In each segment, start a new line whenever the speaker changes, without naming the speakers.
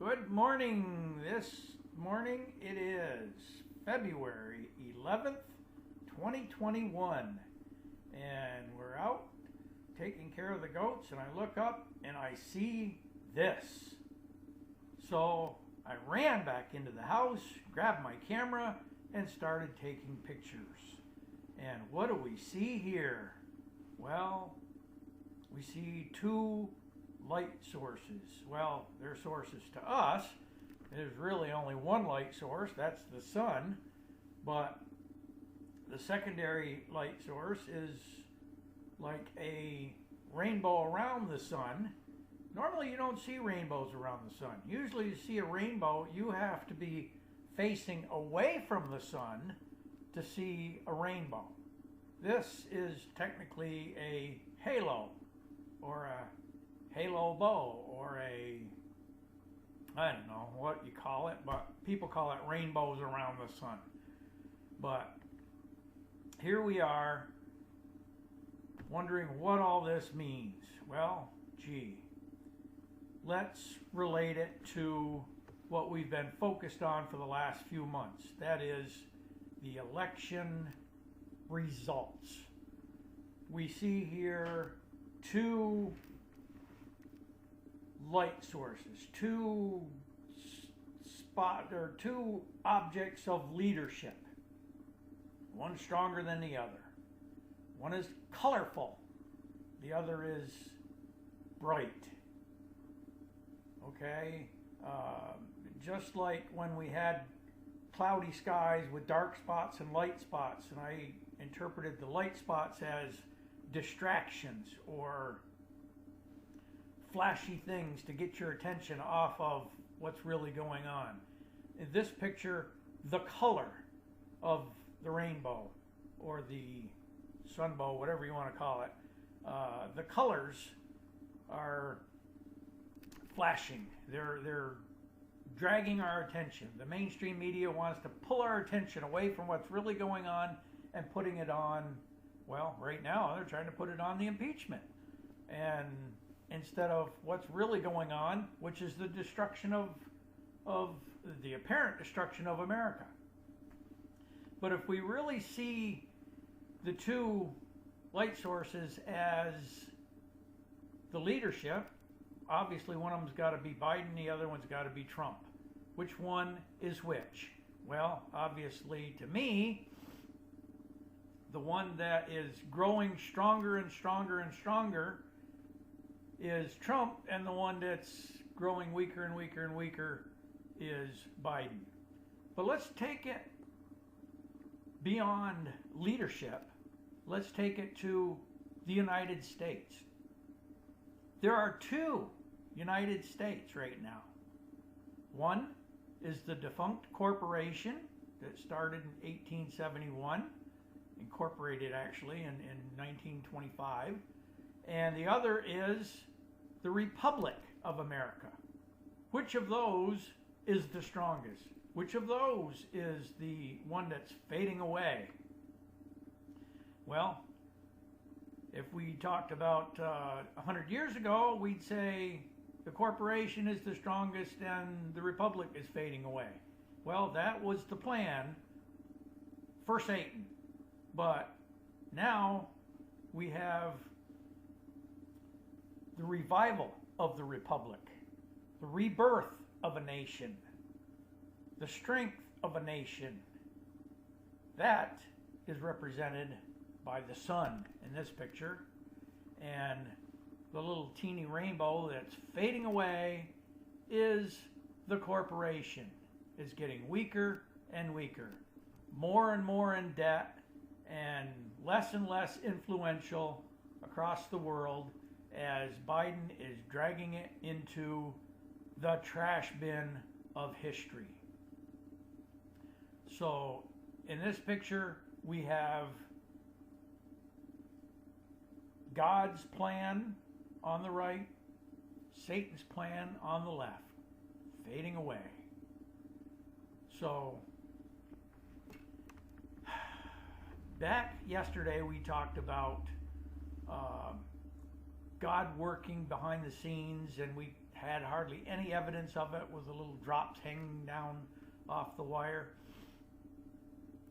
Good morning. This morning it is February 11th, 2021. And we're out taking care of the goats, and I look up and I see this. So I ran back into the house, grabbed my camera, and started taking pictures. And what do we see here? Well, we see two light sources. Well, they're sources to us. There's really only one light source, that's the sun. But the secondary light source is like a rainbow around the sun. Normally you don't see rainbows around the sun. Usually to see a rainbow, you have to be facing away from the sun to see a rainbow. This is technically a halo, or a halo bow, or I don't know what you call it, but people call it rainbows around the sun. But here we are wondering what all this means. Well, gee, let's relate it to what we've been focused on for the last few months. That is the election results. We see here two light sources, two objects of leadership. One stronger than the other. One is colorful, the other is bright. Okay, just like when we had cloudy skies with dark spots and light spots, and I interpreted the light spots as distractions or flashy things to get your attention off of what's really going on. In this picture, the color of the rainbow or the sunbow, whatever you want to call it, the colors are flashing. They're dragging our attention. The mainstream media wants to pull our attention away from what's really going on and putting it on, well, right now they're trying to put it on the impeachment. And instead of what's really going on, which is the destruction of the apparent destruction of America. But if we really see the two light sources as the leadership, obviously one of them's got to be Biden, the other one's got to be Trump. Which one is which? Well, obviously to me, the one that is growing stronger and stronger and stronger is Trump, and the one that's growing weaker and weaker and weaker is Biden. But let's take it beyond leadership. Let's take it to the United States. There are two United States right now. One is the defunct corporation that started in 1871, incorporated actually in 1925, and the other is the Republic of America. Which of those is the strongest? Which of those is the one that's fading away? Well, if we talked about 100 years ago, we'd say the corporation is the strongest and the republic is fading away. Well, that was the plan for Satan. But now we have the revival of the republic, the rebirth of a nation, the strength of a nation. That is represented by the sun in this picture, and the little teeny rainbow that's fading away is the corporation. It's getting weaker and weaker, more and more in debt, and less influential across the world as Biden is dragging it into the trash bin of history. So in this picture we have God's plan on the right, Satan's plan on the left, fading away. So back yesterday we talked about God working behind the scenes, and we had hardly any evidence of it, with the little drops hanging down off the wire.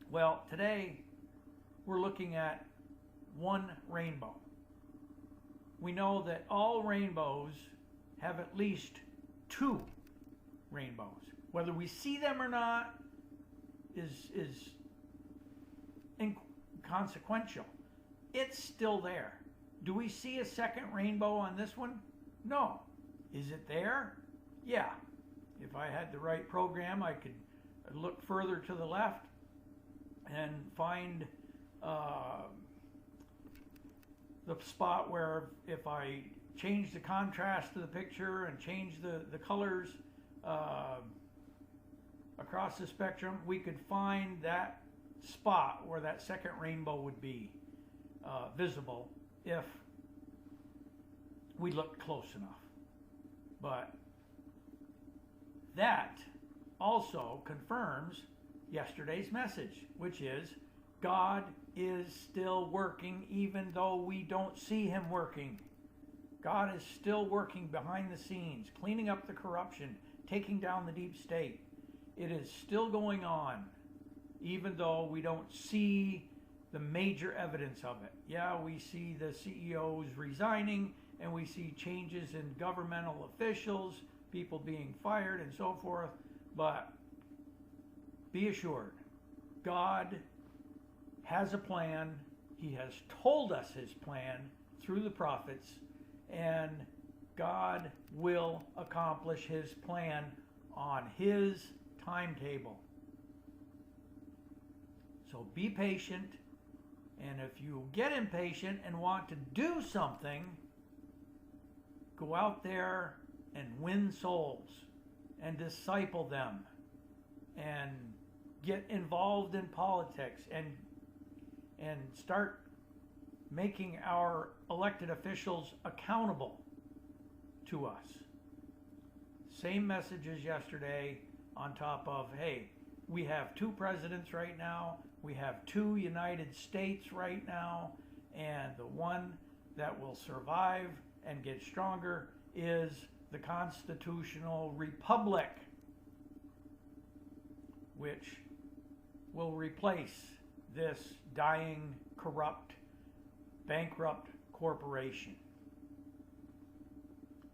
Well, today we're looking at one rainbow. We know that all rainbows have at least two rainbows. Whether we see them or not is inconsequential. It's still there. Do we see a second rainbow on this one? No. Is it there? Yeah. If I had the right program, I could look further to the left and find the spot where, if I change the contrast to the picture and change the colors across the spectrum, we could find that spot where that second rainbow would be visible if we looked close enough. But that also confirms yesterday's message, which is God is still working even though we don't see him working. God is still working behind the scenes, cleaning up the corruption, taking down the deep state. It is still going on, even though we don't see the major evidence of it. Yeah, we see the CEOs resigning, and we see changes in governmental officials, people being fired and so forth, but be assured, God has a plan. He has told us his plan through the prophets, and God will accomplish his plan on his timetable. So be patient, and if you get impatient and want to do something, go out there and win souls and disciple them and get involved in politics and start making our elected officials accountable to us. Same message as yesterday, on top of, hey, we have two presidents right now, we have two United States right now, and the one that will survive and get stronger is the constitutional republic, which will replace this dying, corrupt, bankrupt corporation.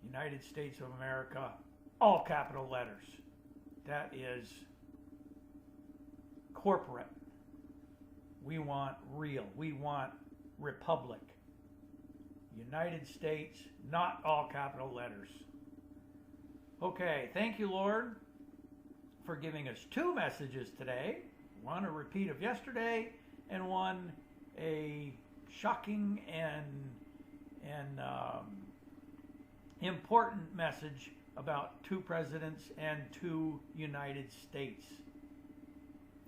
United States of America, all capital letters. That is corporate. We want real. We want republic. United States, not all capital letters. Okay, thank you, Lord, for giving us two messages today. One a repeat of yesterday, and one a shocking and important message about two presidents and two United States.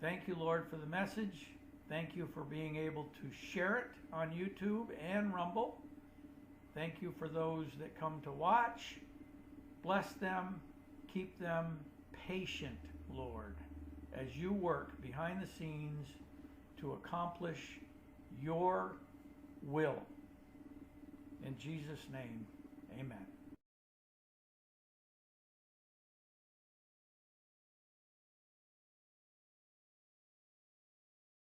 Thank you, Lord, for the message. Thank you for being able to share it on YouTube and Rumble. Thank you for those that come to watch. Bless them. Keep them patient, Lord, as you work behind the scenes to accomplish your will. In Jesus' name, amen.